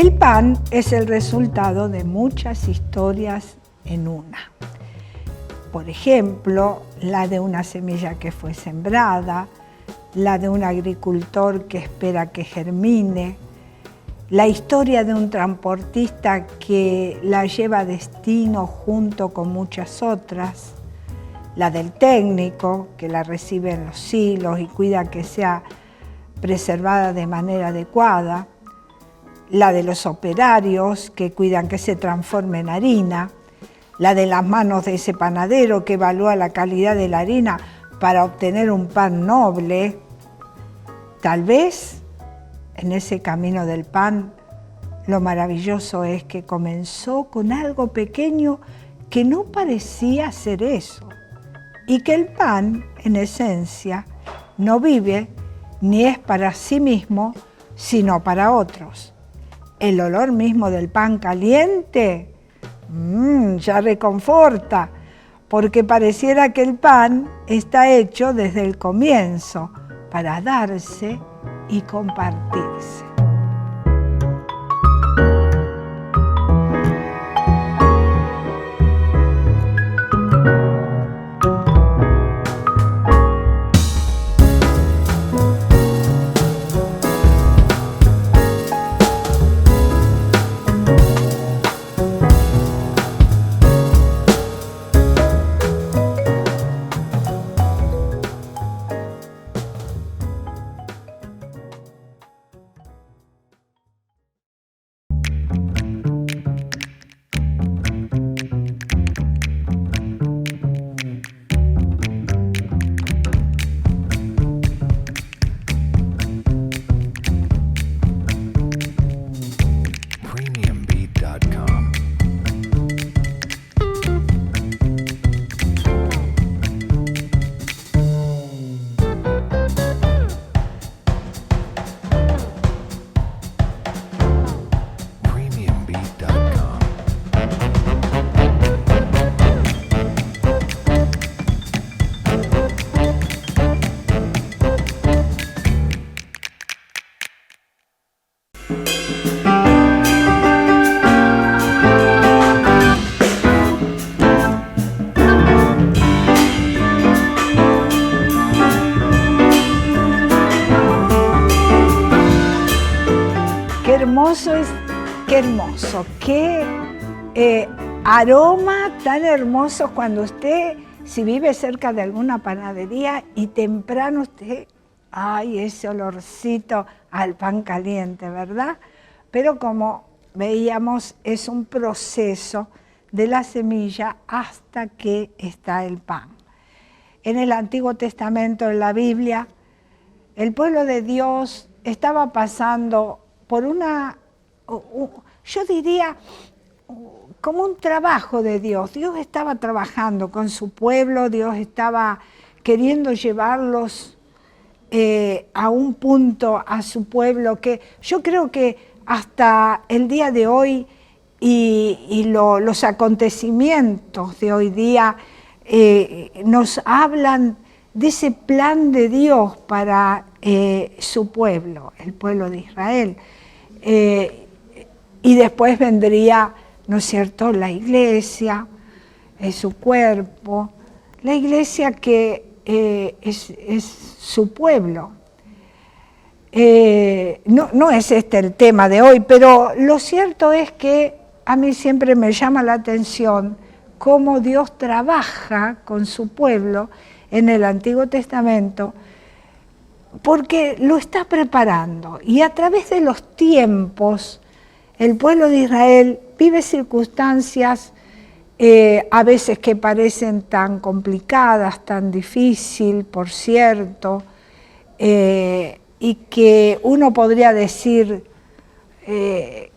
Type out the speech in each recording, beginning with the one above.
El pan es el resultado de muchas historias en una. Por ejemplo, la de una semilla que fue sembrada, la de un agricultor que espera que germine, la historia de un transportista que la lleva a destino junto con muchas otras, la del técnico que la recibe en los silos y cuida que sea preservada de manera adecuada, la de los operarios que cuidan que se transforme en harina, la de las manos de ese panadero que evalúa la calidad de la harina para obtener un pan noble. Tal vez en ese camino del pan lo maravilloso es que comenzó con algo pequeño que no parecía ser eso, y que el pan, en esencia, no vive ni es para sí mismo, sino para otros. El olor mismo del pan caliente ya reconforta, porque pareciera que el pan está hecho desde el comienzo para darse y compartirse. Qué hermoso, qué aroma tan hermoso cuando usted, si vive cerca de alguna panadería y temprano usted, ay, ese olorcito al pan caliente, ¿verdad? Pero como veíamos, es un proceso de la semilla hasta que está el pan. En el Antiguo Testamento, en la Biblia, el pueblo de Dios estaba pasando por yo diría, como un trabajo de Dios. Dios estaba trabajando con su pueblo, Dios estaba queriendo llevarlos a un punto, a su pueblo, que yo creo que hasta el día de hoy los acontecimientos de hoy día nos hablan de ese plan de Dios para su pueblo, el pueblo de Israel. Y después vendría, ¿no es cierto?, la iglesia, su cuerpo, la iglesia que es su pueblo. No es este el tema de hoy, pero lo cierto es que a mí siempre me llama la atención cómo Dios trabaja con su pueblo en el Antiguo Testamento, porque lo está preparando, y a través de los tiempos el pueblo de Israel vive circunstancias a veces que parecen tan complicadas, tan difíciles, por cierto, y que uno podría decir, qué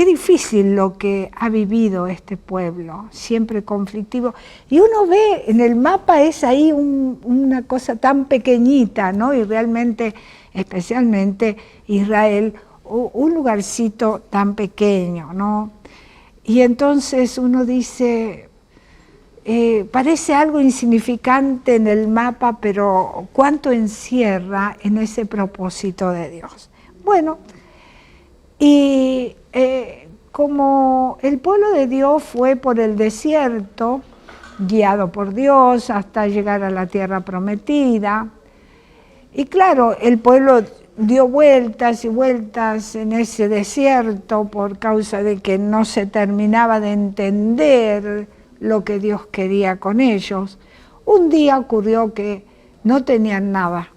difícil lo que ha vivido este pueblo, siempre conflictivo. Y uno ve en el mapa, es ahí una cosa tan pequeñita, ¿no? Y realmente, especialmente Israel, un lugarcito tan pequeño, ¿no? Y entonces uno dice, parece algo insignificante en el mapa, pero ¿cuánto encierra en ese propósito de Dios? Bueno, Y como el pueblo de Dios fue por el desierto, guiado por Dios hasta llegar a la tierra prometida, y claro, el pueblo dio vueltas y vueltas en ese desierto por causa de que no se terminaba de entender lo que Dios quería con ellos. Un día ocurrió que no tenían nada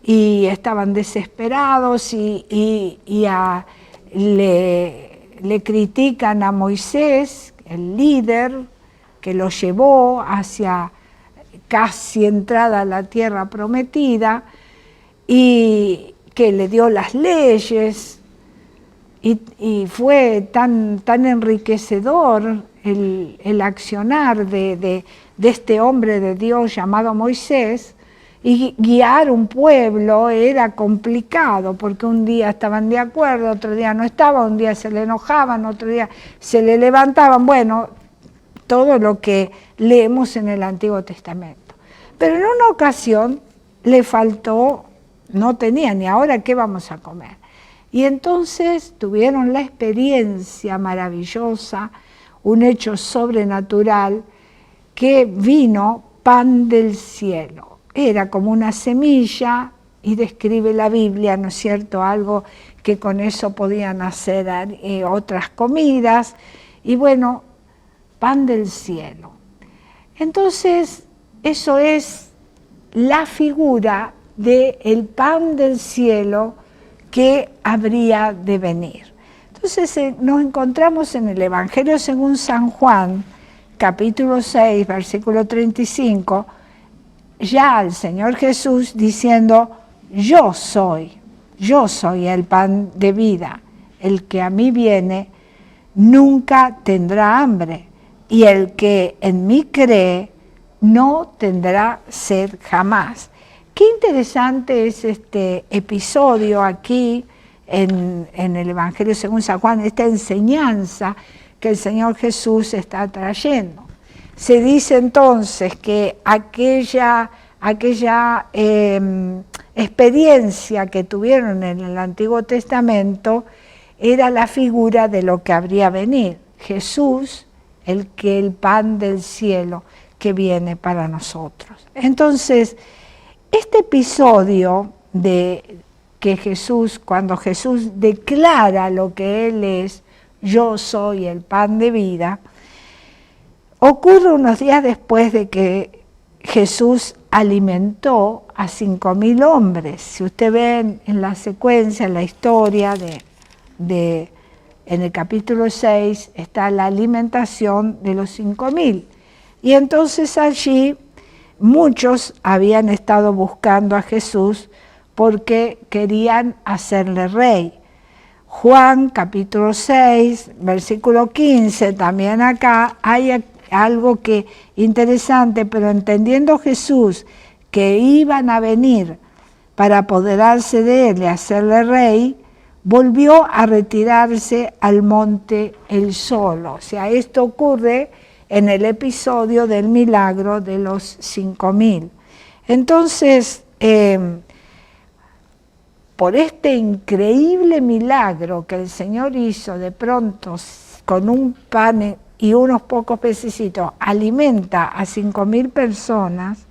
y estaban desesperados le critican a Moisés, el líder que lo llevó hacia casi entrada a la tierra prometida, y que le dio las leyes, y fue tan enriquecedor el accionar de este hombre de Dios llamado Moisés, y guiar un pueblo era complicado, porque un día estaban de acuerdo, otro día no estaban, un día se le enojaban, otro día se le levantaban, bueno, todo lo que leemos en el Antiguo Testamento. Pero en una ocasión le faltó, no tenía ni ahora qué vamos a comer. Y entonces tuvieron la experiencia maravillosa, un hecho sobrenatural, que vino pan del cielo. Era como una semilla, y describe la Biblia, ¿no es cierto?, algo que con eso podían hacer otras comidas, y bueno, pan del cielo. Entonces, eso es la figura del pan del cielo que habría de venir. Entonces nos encontramos en el Evangelio según San Juan, capítulo 6, versículo 35, ya al Señor Jesús diciendo: yo soy el pan de vida, el que a mí viene nunca tendrá hambre, y el que en mí cree no tendrá sed jamás. Qué interesante es este episodio aquí en el Evangelio según San Juan, esta enseñanza que el Señor Jesús está trayendo. Se dice entonces que aquella experiencia que tuvieron en el Antiguo Testamento era la figura de lo que habría venir. Jesús, el pan del cielo que viene para nosotros. Entonces, este episodio de que Jesús, cuando Jesús declara lo que Él es, yo soy el pan de vida, ocurre unos días después de que Jesús alimentó a 5.000 hombres. Si usted ve en la secuencia, en la historia en el capítulo 6, está la alimentación de los 5.000. Y entonces allí muchos habían estado buscando a Jesús porque querían hacerle rey. Juan capítulo 6, versículo 15, también acá hay algo que interesante, pero entendiendo Jesús que iban a venir para apoderarse de él y hacerle rey, volvió a retirarse al monte él solo. O sea, esto ocurre en el episodio del milagro de los 5.000. Entonces, por este increíble milagro que el Señor hizo, de pronto con un pan y unos pocos pececitos alimenta a 5.000 personas,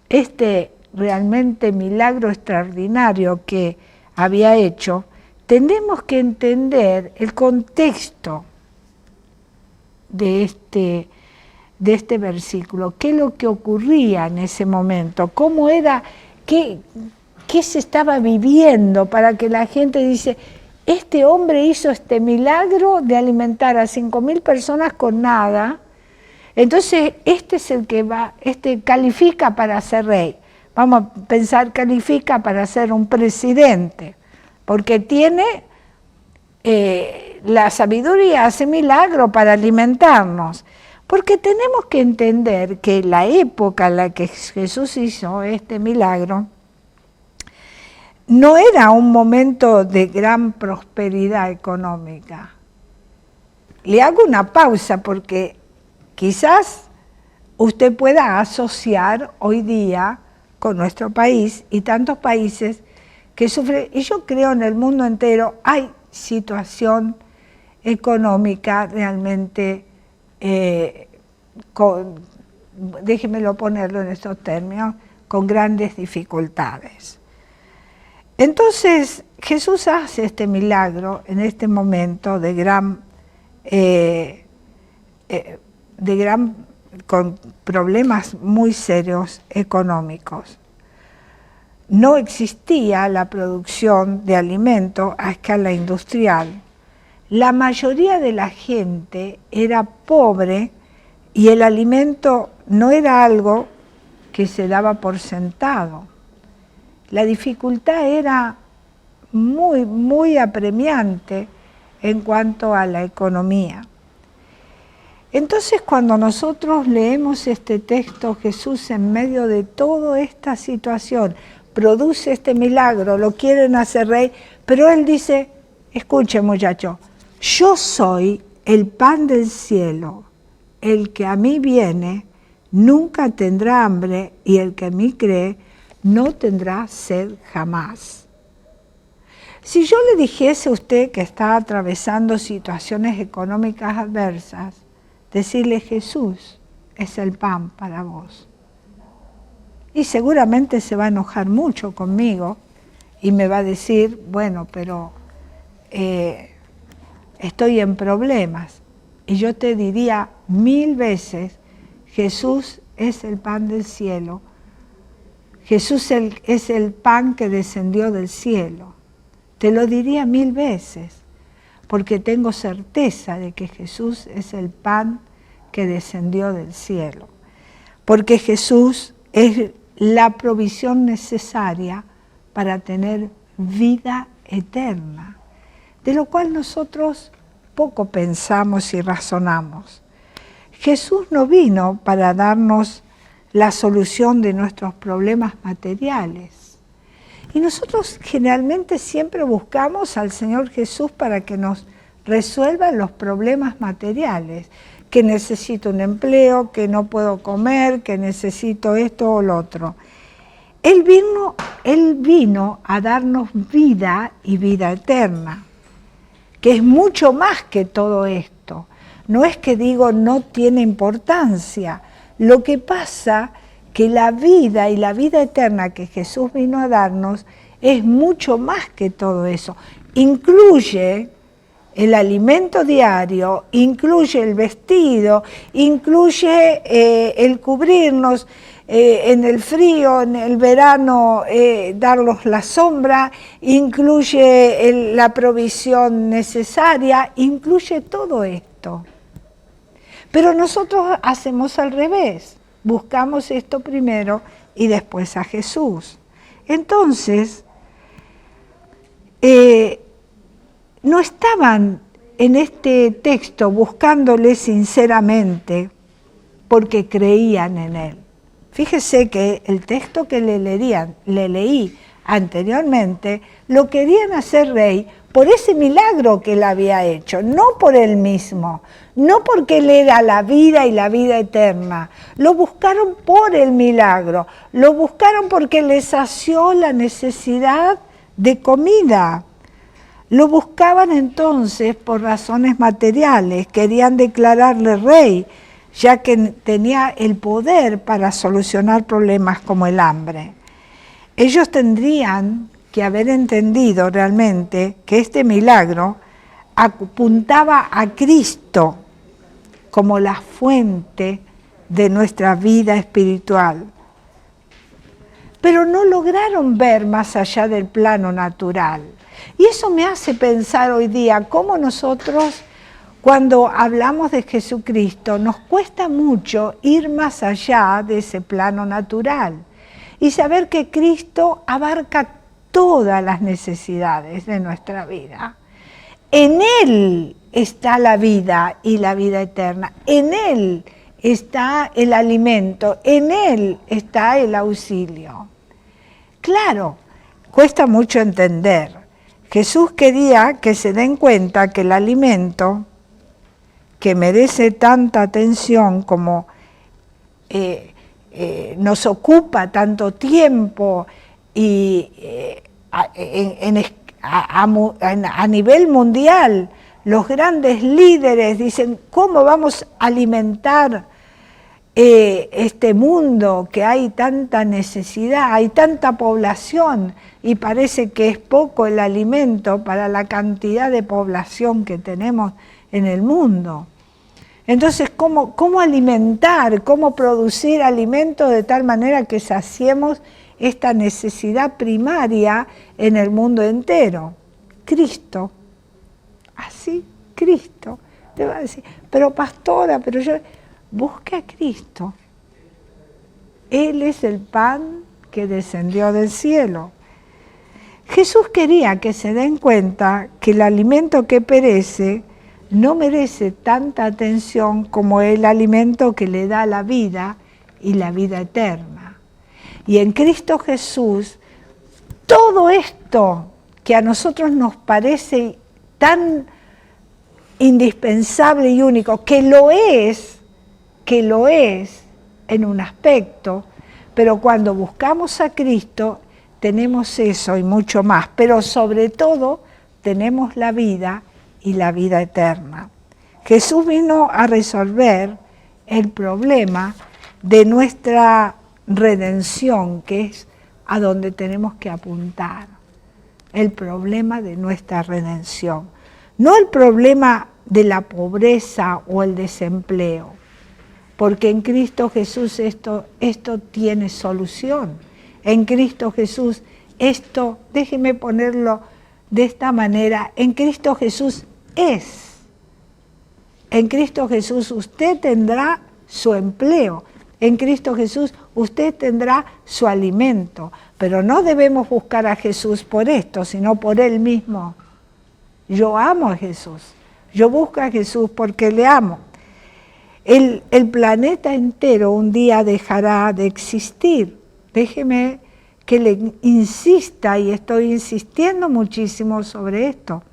este realmente milagro extraordinario que había hecho, tenemos que entender el contexto de este versículo, qué es lo que ocurría en ese momento, cómo era, qué se estaba viviendo para que la gente dice, este hombre hizo este milagro de alimentar a 5.000 personas con nada, entonces este es el que califica para ser rey. Vamos a pensar, califica para ser un presidente, porque tiene la sabiduría, hace milagro para alimentarnos. Porque tenemos que entender que la época en la que Jesús hizo este milagro no era un momento de gran prosperidad económica. Le hago una pausa porque quizás usted pueda asociar hoy día con nuestro país y tantos países que sufre, y yo creo en el mundo entero hay situación económica realmente, déjemelo ponerlo en estos términos, con grandes dificultades. Entonces Jesús hace este milagro en este momento con problemas muy serios económicos. No existía la producción de alimento a escala industrial. La mayoría de la gente era pobre y el alimento no era algo que se daba por sentado. La dificultad era muy, muy apremiante en cuanto a la economía. Entonces, cuando nosotros leemos este texto, Jesús en medio de toda esta situación produce este milagro, lo quieren hacer rey, pero Él dice, escuche muchacho, yo soy el pan del cielo, el que a mí viene nunca tendrá hambre y el que en mí cree no tendrá sed jamás. Si yo le dijese a usted que está atravesando situaciones económicas adversas, decirle Jesús es el pan para vos. Y seguramente se va a enojar mucho conmigo y me va a decir, bueno, pero estoy en problemas. Y yo te diría 1000 veces, Jesús es el pan del cielo. Jesús es el pan que descendió del cielo. Te lo diría 1000 veces, porque tengo certeza de que Jesús es el pan que descendió del cielo. Porque Jesús es la provisión necesaria para tener vida eterna, de lo cual nosotros poco pensamos y razonamos. Jesús no vino para darnos la solución de nuestros problemas materiales. Y nosotros generalmente siempre buscamos al Señor Jesús para que nos resuelva los problemas materiales, que necesito un empleo, que no puedo comer, que necesito esto o lo otro. Él vino a darnos vida y vida eterna, que es mucho más que todo esto. No es que digo no tiene importancia. Lo que pasa que la vida y la vida eterna que Jesús vino a darnos es mucho más que todo eso. Incluye el alimento diario, incluye el vestido, incluye el cubrirnos en el frío, en el verano darnos la sombra, incluye la provisión necesaria, incluye todo esto. Pero nosotros hacemos al revés, buscamos esto primero y después a Jesús. Entonces, no estaban en este texto buscándole sinceramente porque creían en Él. Fíjese que el texto que le leí anteriormente, lo querían hacer rey por ese milagro que Él había hecho, no por Él mismo, no porque Él era la vida y la vida eterna. Lo buscaron por el milagro, lo buscaron porque les sació la necesidad de comida. Lo buscaban entonces por razones materiales, querían declararle rey, ya que tenía el poder para solucionar problemas como el hambre. Ellos tendrían que haber entendido realmente que este milagro apuntaba a Cristo como la fuente de nuestra vida espiritual. Pero no lograron ver más allá del plano natural. Y eso me hace pensar hoy día cómo nosotros, cuando hablamos de Jesucristo, nos cuesta mucho ir más allá de ese plano natural y saber que Cristo abarca todas las necesidades de nuestra vida. En Él está la vida y la vida eterna. En Él está el alimento. En Él está el auxilio. Claro, cuesta mucho entender. Jesús quería que se den cuenta que el alimento, que merece tanta atención como nos ocupa tanto tiempo y a nivel mundial, los grandes líderes dicen, ¿cómo vamos a alimentar este mundo que hay tanta necesidad, hay tanta población y parece que es poco el alimento para la cantidad de población que tenemos en el mundo? Entonces, ¿cómo alimentar, cómo producir alimentos de tal manera que saciemos esta necesidad primaria en el mundo entero? Cristo. Así, Cristo. Te va a decir, pero pastora, pero yo... Busque a Cristo. Él es el pan que descendió del cielo. Jesús quería que se den cuenta que el alimento que perece no merece tanta atención como el alimento que le da la vida y la vida eterna. Y en Cristo Jesús, todo esto que a nosotros nos parece tan indispensable y único, que lo es en un aspecto, pero cuando buscamos a Cristo tenemos eso y mucho más, pero sobre todo tenemos la vida y la vida eterna. Jesús vino a resolver el problema de nuestra redención, que es a donde tenemos que apuntar, el problema de nuestra redención, no el problema de la pobreza o el desempleo, porque en Cristo Jesús esto tiene solución. En Cristo Jesús esto, déjeme ponerlo de esta manera, en Cristo Jesús es. En Cristo Jesús usted tendrá su empleo. En Cristo Jesús usted tendrá su alimento. Pero no debemos buscar a Jesús por esto, sino por Él mismo. Yo amo a Jesús. Yo busco a Jesús porque le amo. El planeta entero un día dejará de existir. Déjeme que le insista, y estoy insistiendo muchísimo sobre esto,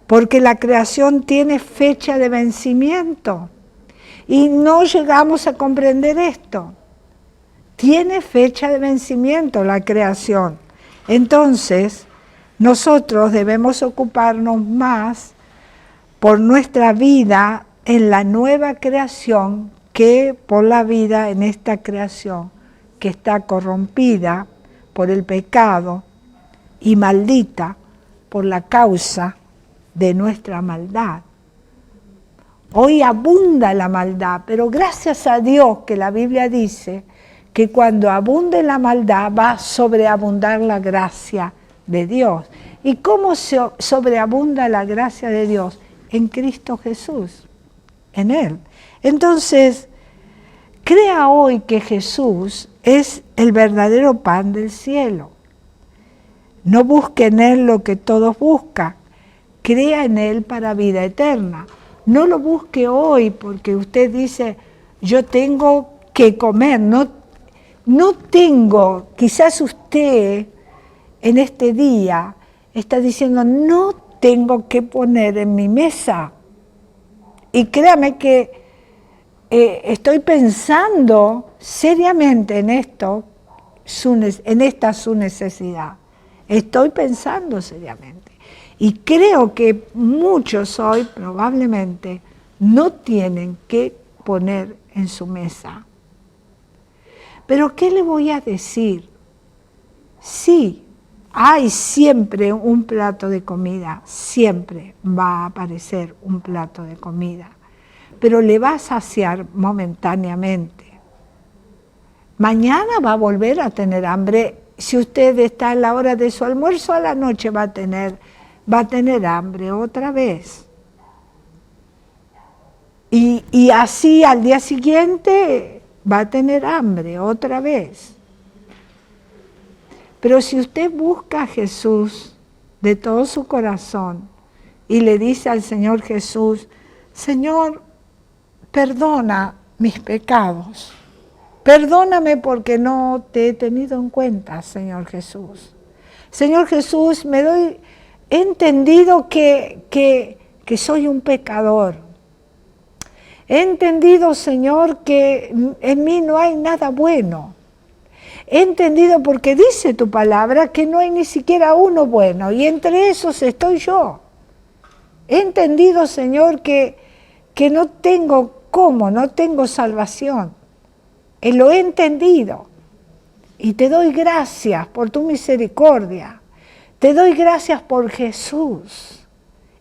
porque la creación tiene fecha de vencimiento y no llegamos a comprender esto. Tiene fecha de vencimiento la creación. Entonces, nosotros debemos ocuparnos más por nuestra vida en la nueva creación que por la vida en esta creación que está corrompida por el pecado y maldita por la causa de nuestra maldad. Hoy abunda la maldad, pero gracias a Dios que la Biblia dice que cuando abunde la maldad va a sobreabundar la gracia de Dios. ¿Y cómo sobreabunda la gracia de Dios? En Cristo Jesús, en Él. Entonces, crea hoy que Jesús es el verdadero pan del cielo. No busque en Él lo que todos buscan. Crea en Él para vida eterna. No lo busque hoy porque usted dice, yo tengo que comer. No tengo, quizás usted en este día está diciendo, no tengo que poner en mi mesa. Y créame que estoy pensando seriamente en esto, en esta su necesidad. Estoy pensando seriamente. Y creo que muchos hoy probablemente no tienen que poner en su mesa. Pero ¿qué le voy a decir? Sí, hay siempre un plato de comida, siempre va a aparecer un plato de comida, pero le va a saciar momentáneamente. Mañana va a volver a tener hambre. Si usted está a la hora de su almuerzo, a la noche va a tener hambre otra vez. Y así al día siguiente va a tener hambre otra vez. Pero si usted busca a Jesús de todo su corazón y le dice al Señor Jesús, Señor, perdona mis pecados, perdóname porque no te he tenido en cuenta, Señor Jesús. Señor Jesús, he entendido que soy un pecador. He entendido, Señor, que en mí no hay nada bueno. He entendido porque dice tu palabra que no hay ni siquiera uno bueno, y entre esos estoy yo. He entendido, Señor, que no tengo cómo, no tengo salvación. Lo he entendido. Y te doy gracias por tu misericordia. Te doy gracias por Jesús,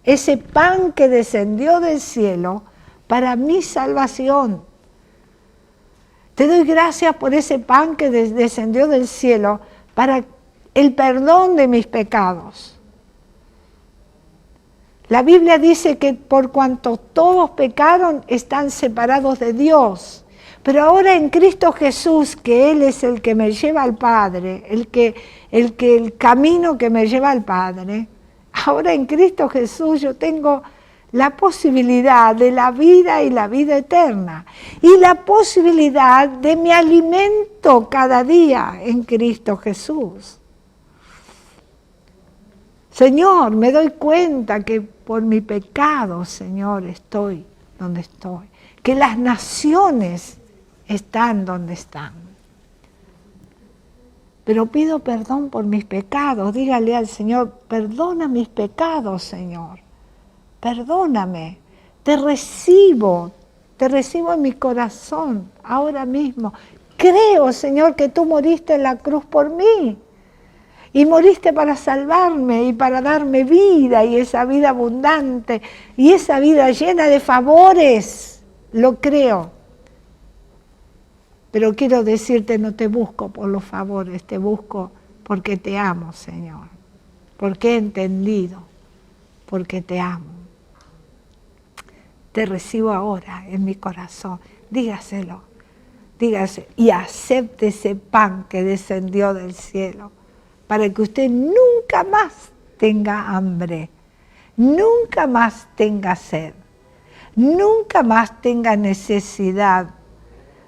ese pan que descendió del cielo para mi salvación. Te doy gracias por ese pan que descendió del cielo para el perdón de mis pecados. La Biblia dice que por cuanto todos pecaron, están separados de Dios. Pero ahora en Cristo Jesús, que Él es el que me lleva al Padre, el camino que me lleva al Padre, ahora en Cristo Jesús yo tengo la posibilidad de la vida y la vida eterna, y la posibilidad de mi alimento cada día en Cristo Jesús. Señor, me doy cuenta que por mi pecado, Señor, estoy donde estoy, que las naciones están donde están. Pero pido perdón por mis pecados. Dígale al Señor, perdona mis pecados, Señor. Perdóname. Te recibo en mi corazón ahora mismo. Creo, Señor, que tú moriste en la cruz por mí. Y moriste para salvarme y para darme vida, y esa vida abundante, y esa vida llena de favores. Lo creo. Pero quiero decirte, no te busco por los favores, te busco porque te amo, Señor. Porque he entendido, porque te amo. Te recibo ahora en mi corazón. Dígaselo, dígase, y acepte ese pan que descendió del cielo, para que usted nunca más tenga hambre, nunca más tenga sed, nunca más tenga necesidad,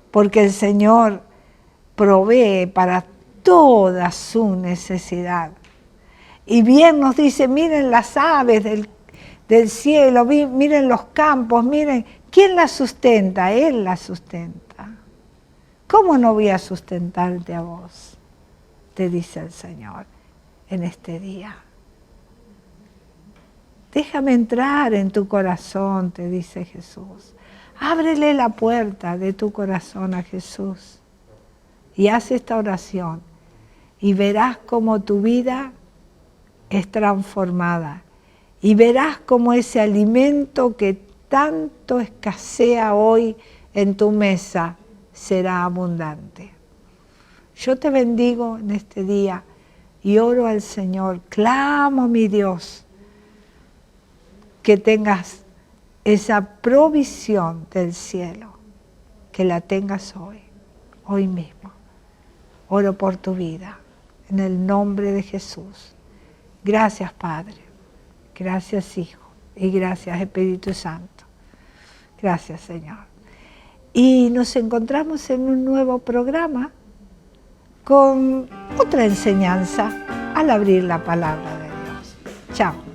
porque el Señor provee para toda su necesidad. Y bien nos dice, miren las aves del cielo, miren los campos, miren, ¿quién las sustenta? Él las sustenta. ¿Cómo no voy a sustentarte a vos? Te dice el Señor en este día. Déjame entrar en tu corazón, te dice Jesús. Ábrele la puerta de tu corazón a Jesús y haz esta oración y verás cómo tu vida es transformada y verás cómo ese alimento que tanto escasea hoy en tu mesa será abundante. Yo te bendigo en este día y oro al Señor, clamo a mi Dios que tengas esa provisión del cielo, que la tengas hoy mismo. Oro por tu vida, en el nombre de Jesús. Gracias, Padre, gracias, Hijo, y gracias, Espíritu Santo. Gracias, Señor. Y nos encontramos en un nuevo programa con otra enseñanza al abrir la palabra de Dios. Chao.